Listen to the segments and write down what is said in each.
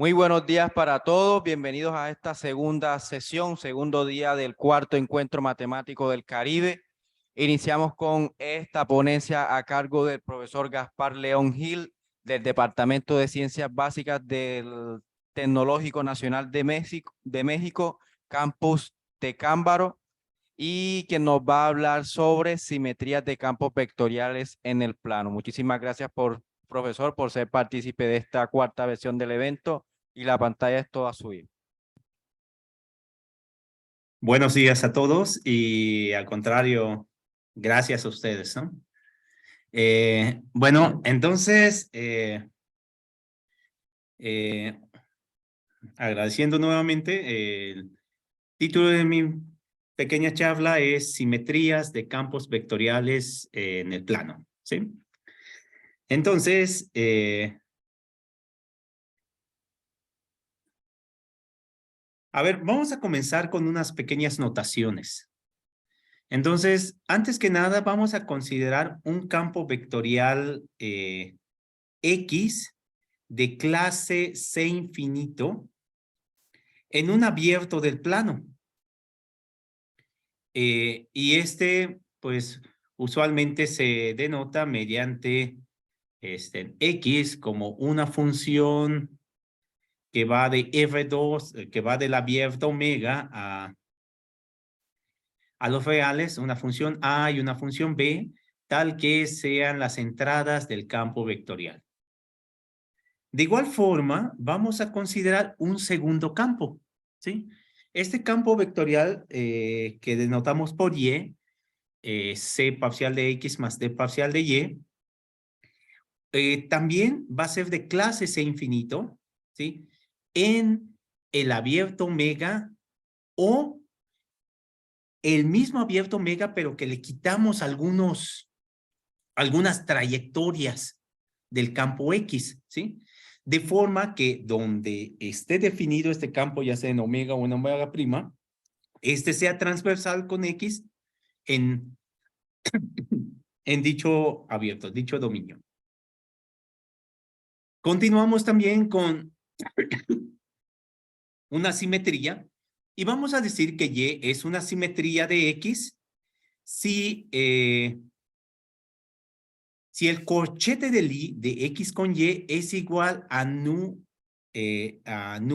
Muy buenos días para todos. Bienvenidos a esta segunda sesión, segundo día del cuarto encuentro matemático del Caribe. Iniciamos con esta ponencia a cargo del profesor Gaspar León Gil del Departamento de Ciencias Básicas del Tecnológico Nacional de México, Campus Tecámbaro, y que nos va a hablar sobre simetrías de campos vectoriales en el plano. Muchísimas gracias, profesor, por ser partícipe de esta cuarta versión del evento, y la pantalla es toda suya. Buenos días a todos y al contrario, gracias a ustedes, ¿no? Bueno, entonces, agradeciendo nuevamente, el título de mi pequeña charla es Simetrías de campos vectoriales en el plano, ¿sí? Entonces, a ver, vamos a comenzar con unas pequeñas notaciones. Entonces, antes que nada, vamos a considerar un campo vectorial X de clase C infinito en un abierto del plano. Y pues, usualmente se denota mediante X como una función que va de F2, que va del abierto omega a los reales, una función A y una función B, tal que sean las entradas del campo vectorial. De igual forma, vamos a considerar un segundo campo, ¿sí? Este campo vectorial que denotamos por Y, C parcial de X más D parcial de Y, también va a ser de clase C infinito, ¿sí? En el abierto omega o el mismo abierto omega, pero que le quitamos algunas trayectorias del campo X, ¿sí? De forma que donde esté definido este campo, ya sea en omega o en omega prima, sea transversal con X en, en dicho abierto, dicho dominio. Continuamos también con una simetría y vamos a decir que Y es una simetría de X si el corchete de X con Y es igual a nu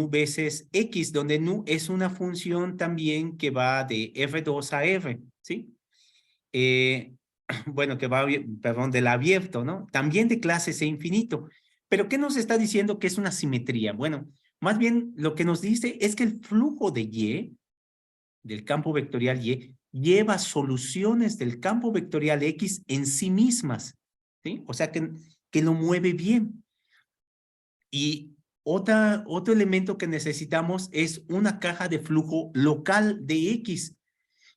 veces X, donde nu es una función también que va de F2 a F, ¿sí? Bueno, que va, perdón, del abierto, ¿no? También de clase C infinito. Pero ¿qué nos está diciendo que es una simetría? Bueno, más bien lo que nos dice es que el flujo de Y, del campo vectorial Y, lleva soluciones del campo vectorial X en sí mismas, ¿sí? O sea, que lo mueve bien. Y otro elemento que necesitamos es una caja de flujo local de X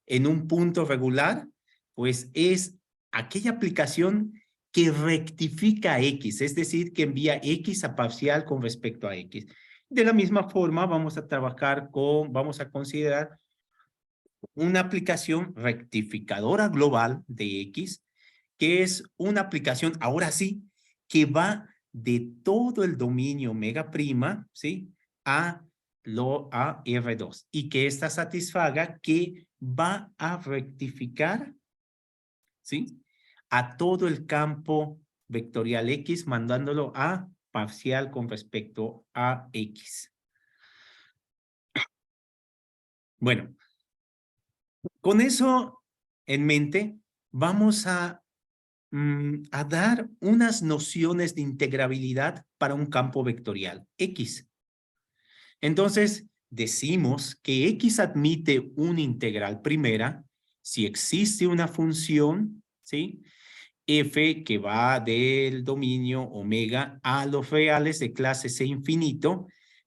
en un punto regular, pues es aquella aplicación que rectifica X, es decir, que envía X a parcial con respecto a X. De la misma forma, vamos a considerar una aplicación rectificadora global de X, que es una aplicación, ahora sí, que va de todo el dominio omega prima, ¿sí? A R2, y que esta satisfaga que va a rectificar, ¿sí? A todo el campo vectorial X, mandándolo a parcial con respecto a X. Bueno, con eso en mente, vamos a dar unas nociones de integrabilidad para un campo vectorial X. Entonces, decimos que X admite una integral primera si existe una función, ¿sí? F que va del dominio omega a los reales de clase C infinito,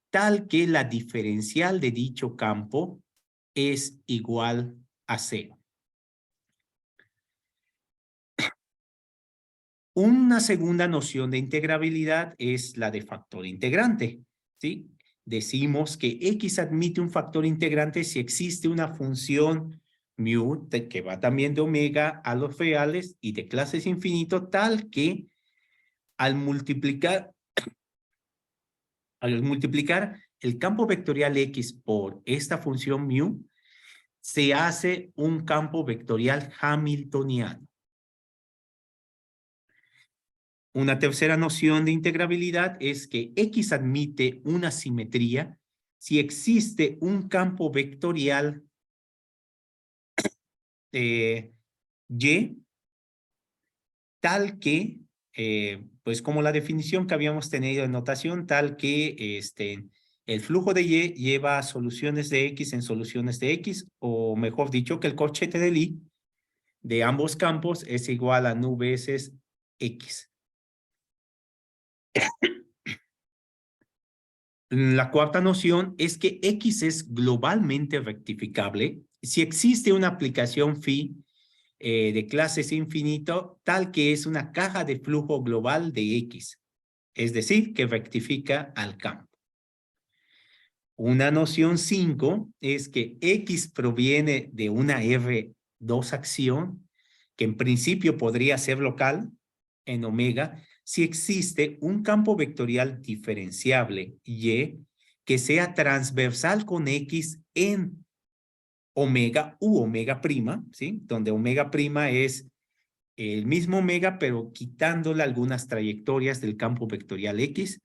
tal que la diferencial de dicho campo es igual a cero. Una segunda noción de integrabilidad es la de factor integrante, ¿sí? Decimos que X admite un factor integrante si existe una función mu que va también de omega a los reales y de clases infinito, tal que al multiplicar Al multiplicar el campo vectorial X por esta función mu, se hace un campo vectorial hamiltoniano. Una tercera noción de integrabilidad es que X admite una simetría si existe un campo vectorial Y tal que, pues como la definición que habíamos tenido en notación, tal que el flujo de Y lleva soluciones de X en soluciones de X, o mejor dicho, que el corchete de Lie de ambos campos es igual a nu veces X. La cuarta noción es que X es globalmente rectificable si existe una aplicación phi de clases infinito tal que es una caja de flujo global de X, es decir, que rectifica al campo. Una noción 5 es que X proviene de una R2 acción que en principio podría ser local en omega si existe un campo vectorial diferenciable Y que sea transversal con X en omega u omega prima, ¿sí? Donde omega prima es el mismo omega, pero quitándole algunas trayectorias del campo vectorial X,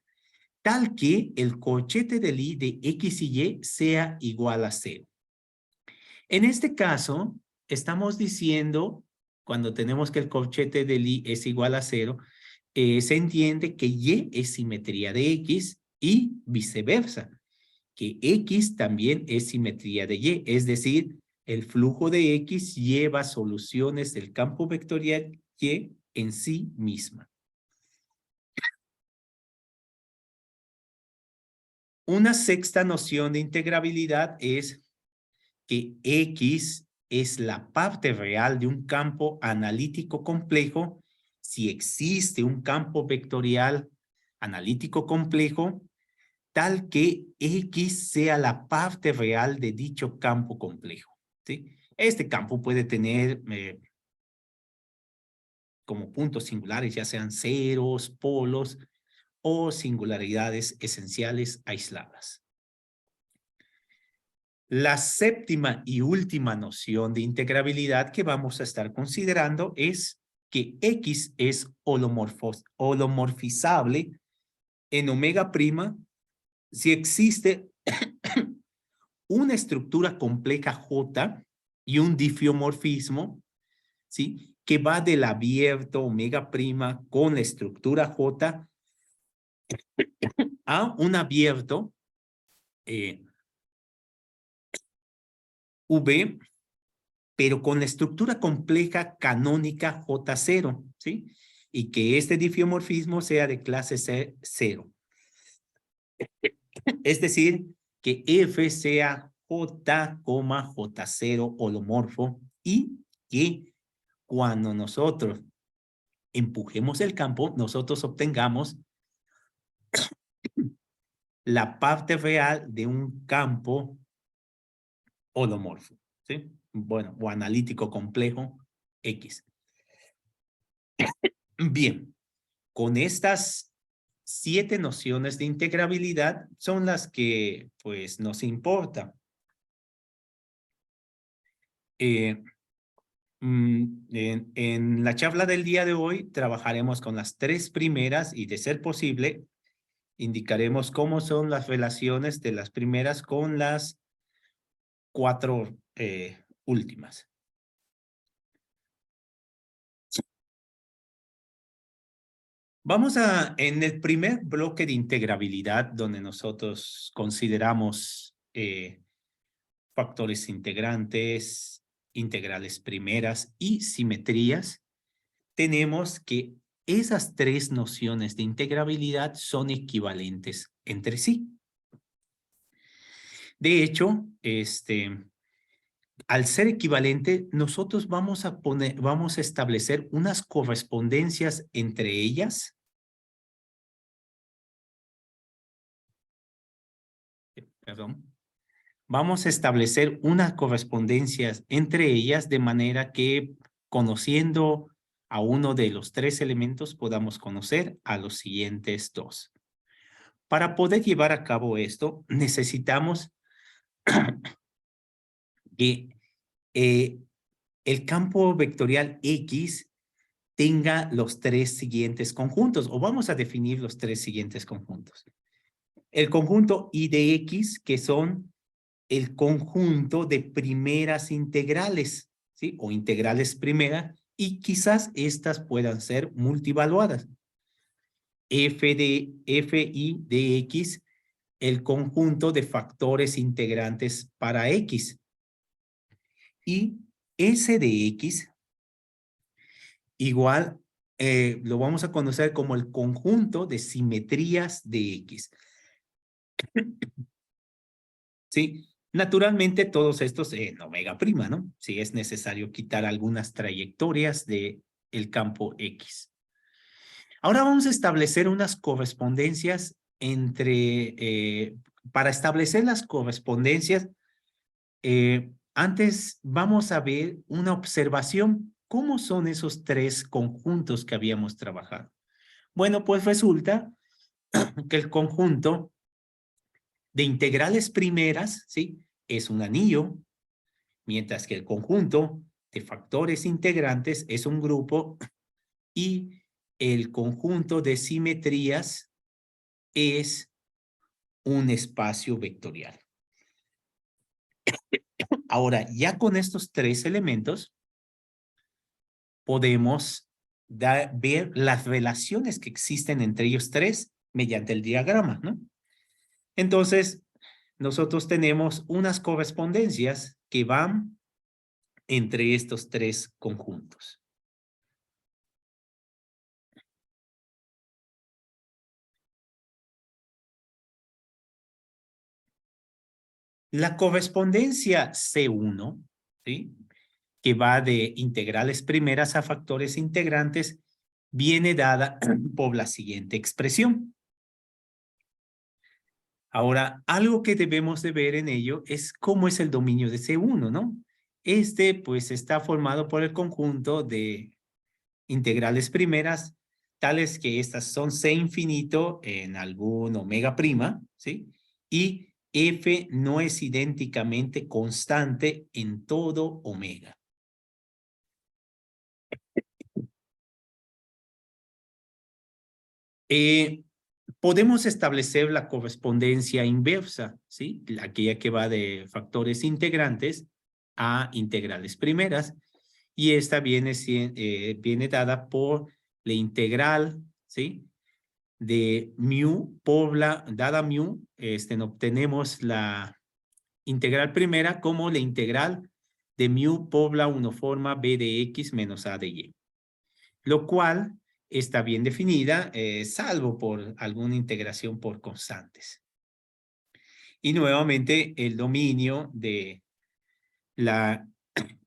tal que el corchete de Lie de X y Y sea igual a 0. En este caso, estamos diciendo, cuando tenemos que el corchete de Lie es igual a 0, se entiende que Y es simetría de X y viceversa, que X también es simetría de Y, es decir, el flujo de X lleva soluciones del campo vectorial Y en sí misma. Una sexta noción de integrabilidad es que X es la parte real de un campo analítico complejo si existe un campo vectorial analítico complejo tal que X sea la parte real de dicho campo complejo, ¿sí? Este campo puede tener como puntos singulares, ya sean ceros, polos o singularidades esenciales aisladas. La séptima y última noción de integrabilidad que vamos a estar considerando es que X es holomorfizable en omega prima si existe una estructura compleja J y un difiomorfismo, ¿sí? Que va del abierto omega prima con la estructura J a un abierto V, pero con la estructura compleja canónica J0, ¿sí? Y que este difiomorfismo sea de clase 0. Es decir, que F sea J, J0 holomorfo y que cuando nosotros empujemos el campo, nosotros obtengamos la parte real de un campo holomorfo, ¿sí? Bueno, o analítico complejo X. Bien, con estas 7 nociones de integrabilidad son las que, pues, nos importa. En la charla del día de hoy trabajaremos con las 3 primeras y, de ser posible, indicaremos cómo son las relaciones de las primeras con las 4 últimas. Vamos en el primer bloque de integrabilidad, donde nosotros consideramos factores integrantes, integrales primeras y simetrías, tenemos que esas 3 nociones de integrabilidad son equivalentes entre sí. De hecho, al ser equivalente, nosotros vamos a establecer unas correspondencias entre ellas. Perdón. Vamos a establecer unas correspondencias entre ellas de manera que, conociendo a uno de los 3 elementos, podamos conocer a los siguientes 2. Para poder llevar a cabo esto, necesitamos que el campo vectorial X tenga los tres siguientes conjuntos, o vamos a definir los tres siguientes conjuntos. El conjunto I de X, que son el conjunto de primeras integrales, ¿sí? O integrales primera, y quizás estas puedan ser multivaluadas. Fi de X, el conjunto de factores integrantes para X. Y S de X, igual, lo vamos a conocer como el conjunto de simetrías de X. ¿Sí? Naturalmente, todos estos en omega prima, ¿no? Si es necesario quitar algunas trayectorias del campo X. Ahora vamos a establecer unas correspondencias para establecer las correspondencias, antes vamos a ver una observación. ¿Cómo son esos tres conjuntos que habíamos trabajado? Bueno, pues resulta que el conjunto de integrales primeras, ¿sí? Es un anillo, mientras que el conjunto de factores integrantes es un grupo y el conjunto de simetrías es un espacio vectorial. Ahora, ya con estos tres elementos, podemos ver las relaciones que existen entre ellos tres mediante el diagrama, ¿no? Entonces, nosotros tenemos unas correspondencias que van entre estos tres conjuntos. La correspondencia C1, ¿sí? Que va de integrales primeras a factores integrantes, viene dada por la siguiente expresión. Ahora, algo que debemos de ver en ello es cómo es el dominio de C1, ¿no? Este, pues, está formado por el conjunto de integrales primeras, tales que estas son C infinito en algún omega prima, ¿sí? Y F no es idénticamente constante en todo omega. Podemos establecer la correspondencia inversa, ¿sí? Aquella que va de factores integrantes a integrales primeras, y esta viene dada por la integral, ¿sí? De mu dada mu, obtenemos la integral primera como la integral de mu por la uniforme b de x menos a de y, lo cual está bien definida, salvo por alguna integración por constantes. Y nuevamente el dominio de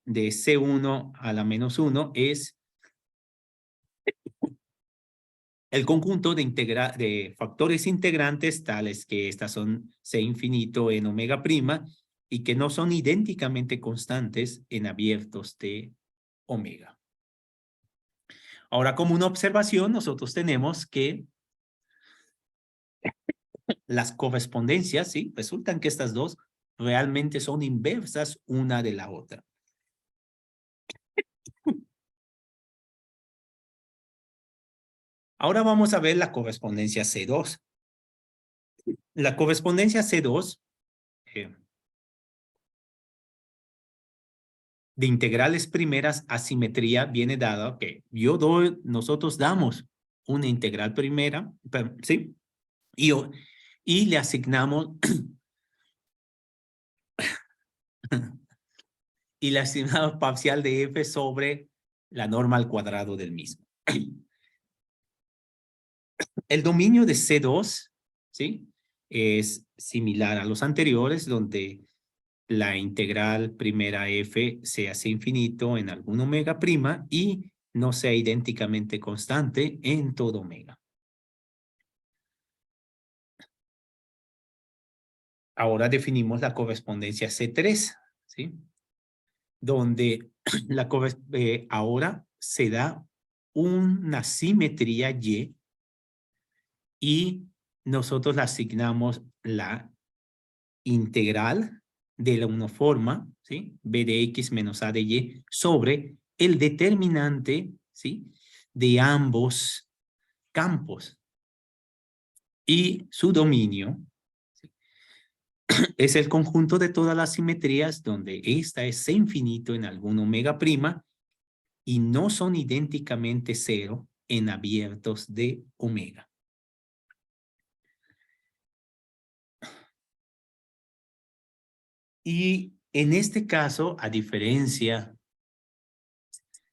C1 a la menos 1 es el conjunto de factores integrantes tales que estas son C infinito en omega prima y que no son idénticamente constantes en abiertos de omega. Ahora, como una observación, nosotros tenemos que las correspondencias, ¿sí? Resultan que estas dos realmente son inversas una de la otra. Ahora vamos a ver la correspondencia C2. La correspondencia C2 de integrales primeras a simetría viene dada que nosotros damos una integral primera, ¿sí? Y le asignamos y le asignamos parcial de f sobre la norma al cuadrado del mismo. El dominio de C2, ¿sí? Es similar a los anteriores, donde la integral primera f sea C infinito en algún omega prima y no sea idénticamente constante en todo omega. Ahora definimos la correspondencia C3, ¿sí? Donde ahora se da una simetría Y nosotros le asignamos la integral de la uniforma, ¿sí? B de X menos A de Y sobre el determinante, ¿sí? De ambos campos. Y su dominio, ¿sí? Es el conjunto de todas las simetrías donde esta es C infinito en algún omega prima y no son idénticamente cero en abiertos de omega. Y en este caso, a diferencia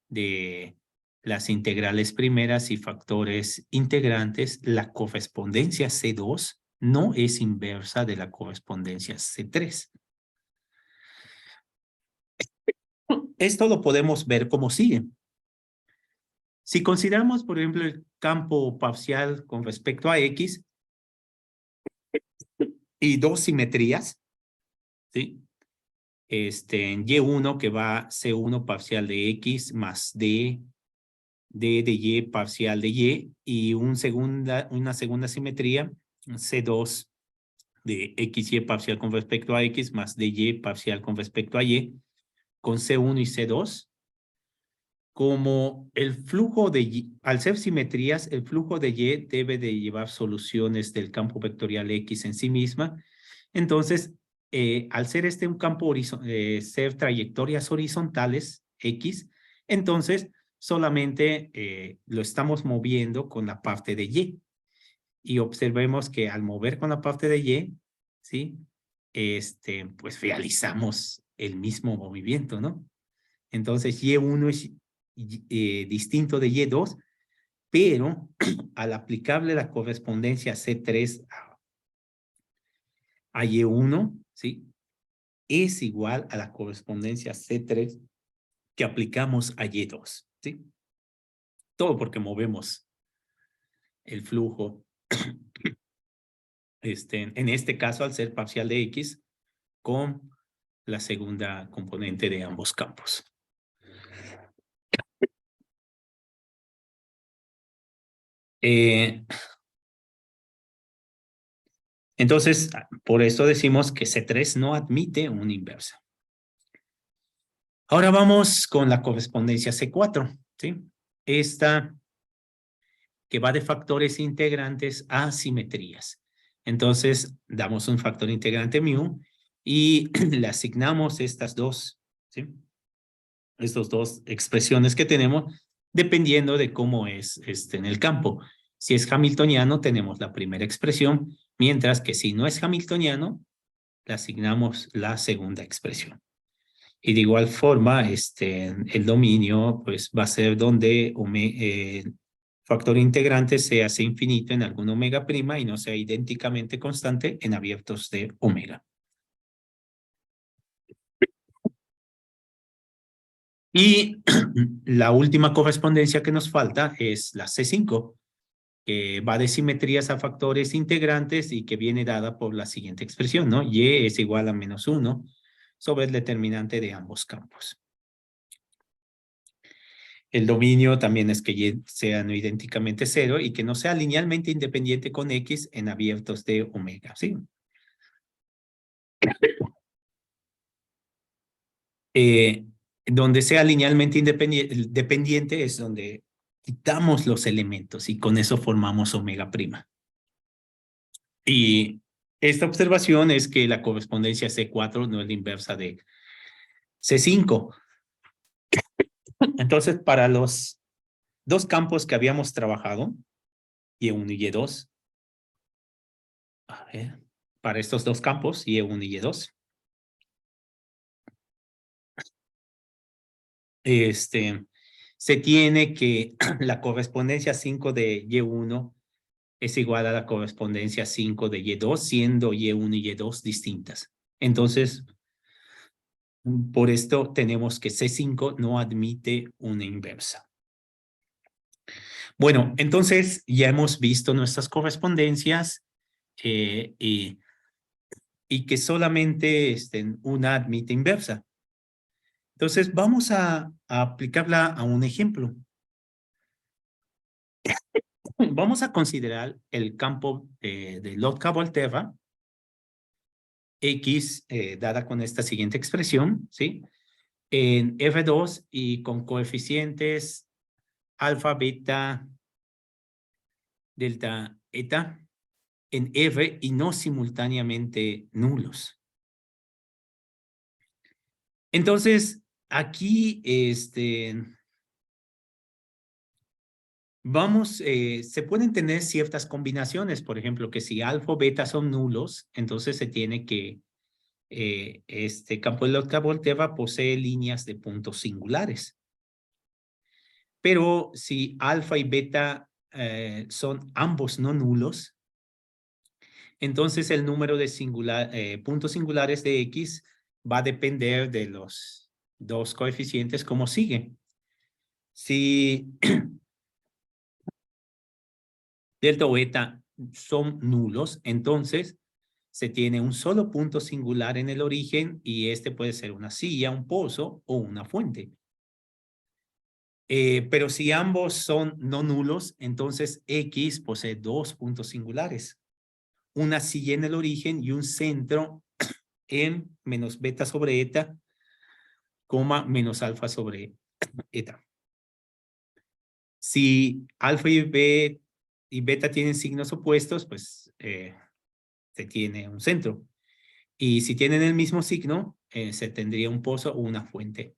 de las integrales primeras y factores integrantes, la correspondencia C2 no es inversa de la correspondencia C3. Esto lo podemos ver como sigue. Si consideramos, por ejemplo, el campo parcial con respecto a X y dos simetrías, ¿sí? En Y1 que va C1 parcial de X más D de Y parcial de Y una segunda simetría, C2 de XY parcial con respecto a X más DY parcial con respecto a Y, con C1 y C2. Como el flujo de Y, al ser simetrías, el flujo de Y debe de llevar soluciones del campo vectorial X en sí misma. Entonces, al ser un campo ser trayectorias horizontales X, entonces solamente lo estamos moviendo con la parte de Y. Y observemos que al mover con la parte de Y, ¿sí? Pues realizamos el mismo movimiento, ¿no? Entonces Y1 es distinto de Y2, pero al aplicarle la correspondencia C3 a Y1, ¿sí? Es igual a la correspondencia C3 que aplicamos a Y2, ¿sí? Todo porque movemos el flujo, en este caso al ser parcial de X, con la segunda componente de ambos campos. Entonces, por eso decimos que C3 no admite una inversa. Ahora vamos con la correspondencia C4, ¿sí? Esta que va de factores integrantes a simetrías. Entonces, damos un factor integrante mu y le asignamos estas dos, ¿sí? Estas dos expresiones que tenemos, dependiendo de cómo es en el campo. Si es hamiltoniano, tenemos la primera expresión, mientras que si no es hamiltoniano, le asignamos la segunda expresión. Y de igual forma, el dominio pues, va a ser donde factor integrante sea C infinito en algún omega prima y no sea idénticamente constante en abiertos de omega. Y la última correspondencia que nos falta es la C5, que va de simetrías a factores integrantes y que viene dada por la siguiente expresión, ¿no? Y es igual a -1 sobre el determinante de ambos campos. El dominio también es que Y sea no idénticamente cero y que no sea linealmente independiente con X en abiertos de omega, ¿sí? Donde sea linealmente dependiente es donde quitamos los elementos y con eso formamos omega prima. Y esta observación es que la correspondencia C4 no es la inversa de C5. Entonces, para los dos campos que habíamos trabajado, Y1 y Y2, a ver, para estos dos campos, Y1 y Y2, se tiene que la correspondencia 5 de Y1 es igual a la correspondencia 5 de Y2, siendo Y1 y Y2 distintas. Entonces, por esto tenemos que C5 no admite una inversa. Bueno, entonces ya hemos visto nuestras correspondencias y que solamente una admite inversa. Entonces, vamos a aplicarla a un ejemplo. vamos a considerar el campo de Lotka-Volterra, X dada con esta siguiente expresión, ¿sí? En F2 y con coeficientes alfa, beta, delta, eta, en F y no simultáneamente nulos. Entonces, aquí, se pueden tener ciertas combinaciones, por ejemplo, que si alfa o beta son nulos, entonces se tiene que, este campo de Lotka-Volterra posee líneas de puntos singulares. Pero si alfa y beta son ambos no nulos, entonces el número de puntos singulares de X va a depender de los dos coeficientes como sigue. Si delta o eta son nulos, entonces se tiene un solo punto singular en el origen y este puede ser una silla, un pozo o una fuente. Pero si ambos son no nulos, entonces X posee dos puntos singulares. Una silla en el origen y un centro en menos beta sobre eta, coma menos alfa sobre eta. Si alfa y beta tienen signos opuestos, pues se tiene un centro. Y si tienen el mismo signo, se tendría un pozo o una fuente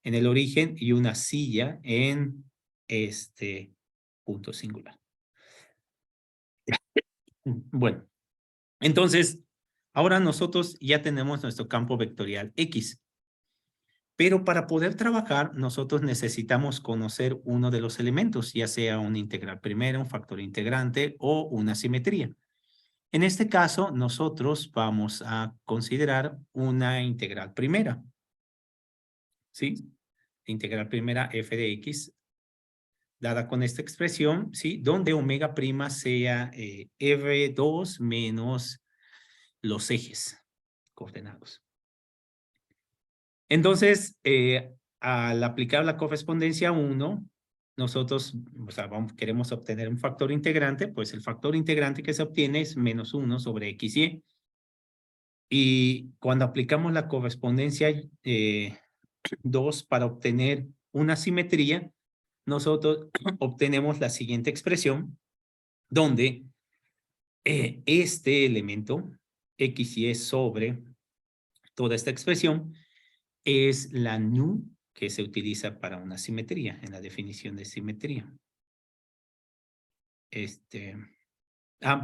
en el origen y una silla en este punto singular. Bueno, entonces, ahora nosotros ya tenemos nuestro campo vectorial X. Pero para poder trabajar, nosotros necesitamos conocer uno de los elementos, ya sea una integral primera, un factor integrante o una simetría. En este caso, nosotros vamos a considerar una integral primera. ¿Sí? Integral primera f de x, dada con esta expresión, ¿sí? Donde omega prima sea R2 menos los ejes coordenados. Entonces, al aplicar la correspondencia 1, nosotros, o sea, queremos obtener un factor integrante, pues el factor integrante que se obtiene es menos 1 sobre xy. Y cuando aplicamos la correspondencia 2 para obtener una simetría, nosotros obtenemos la siguiente expresión, donde este elemento, xy sobre toda esta expresión, es la nu que se utiliza para una simetría, en la definición de simetría.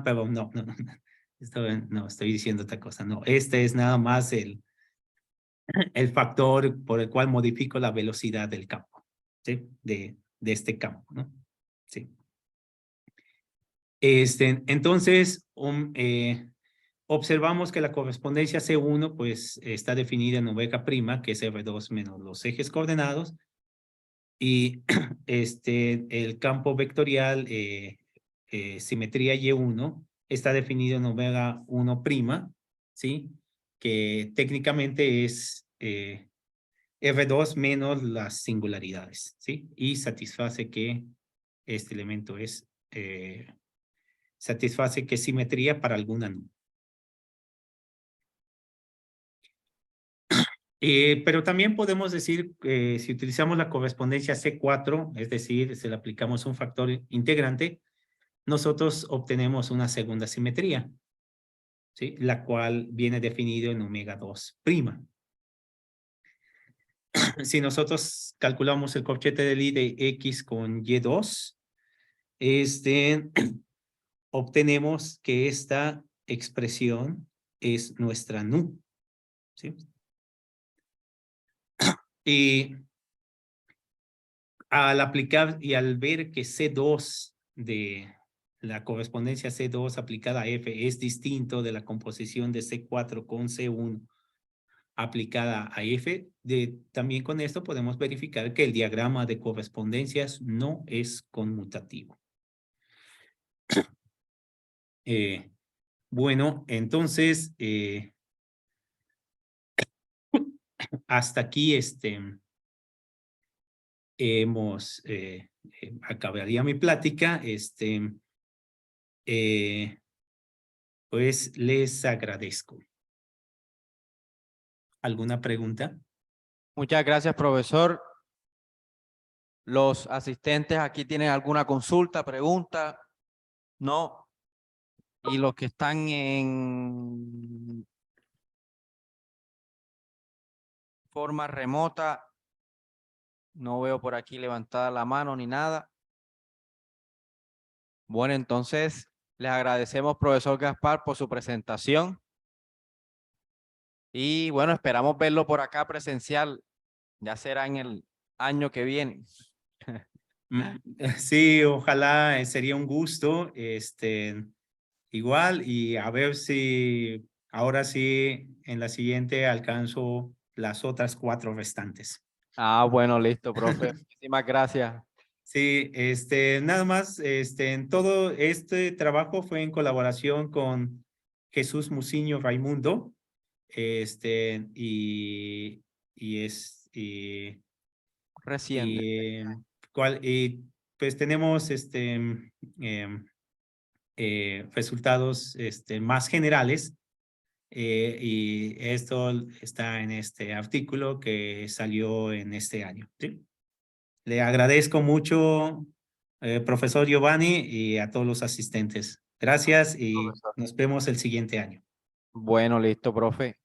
Perdón, no, estoy diciendo otra cosa, no, este es nada más el factor por el cual modifico la velocidad del campo, ¿sí? De este campo, ¿no? Sí. Entonces, observamos que la correspondencia C1 pues está definida en omega prima, que es R2 menos los ejes coordenados, y el campo vectorial simetría Y1 está definido en omega 1 prima, ¿sí? Que técnicamente es R2 menos las singularidades, ¿sí? Y satisface que este elemento es satisface que es simetría para alguna nu. Pero también podemos decir que si utilizamos la correspondencia C4, es decir, si le aplicamos un factor integrante, nosotros obtenemos una segunda simetría, ¿sí? La cual viene definido en omega 2 prima. Si nosotros calculamos el corchete de Lie de X con Y2, obtenemos que esta expresión es nuestra nu, ¿sí? Y al aplicar y al ver que C2 de la correspondencia C2 aplicada a F es distinto de la composición de C4 con C1 aplicada a F, también con esto podemos verificar que el diagrama de correspondencias no es conmutativo. Bueno, entonces, hasta aquí hemos acabaría mi plática. Pues les agradezco. ¿Alguna pregunta? Muchas gracias, profesor. Los asistentes aquí tienen alguna consulta, pregunta, no. Y los que están en forma remota, no veo por aquí levantada la mano ni nada. Bueno, entonces les agradecemos, profesor Gaspar, por su presentación. Y bueno, esperamos verlo por acá presencial. Ya será en el año que viene. Sí, ojalá, sería un gusto, igual, y a ver si ahora sí en la siguiente alcanzo las otras 4 restantes. Ah, bueno, listo, profe. Muchísimas gracias. Sí, nada más, en todo este trabajo fue en colaboración con Jesús Muciño Raimundo, y, Reciente. y, y pues tenemos em, resultados más generales, y esto está en este artículo que salió en este año. ¿Sí? Le agradezco mucho, profesor Giovanni, y a todos los asistentes. Gracias y Profesor. nos vemos el siguiente año. Bueno, listo, profe.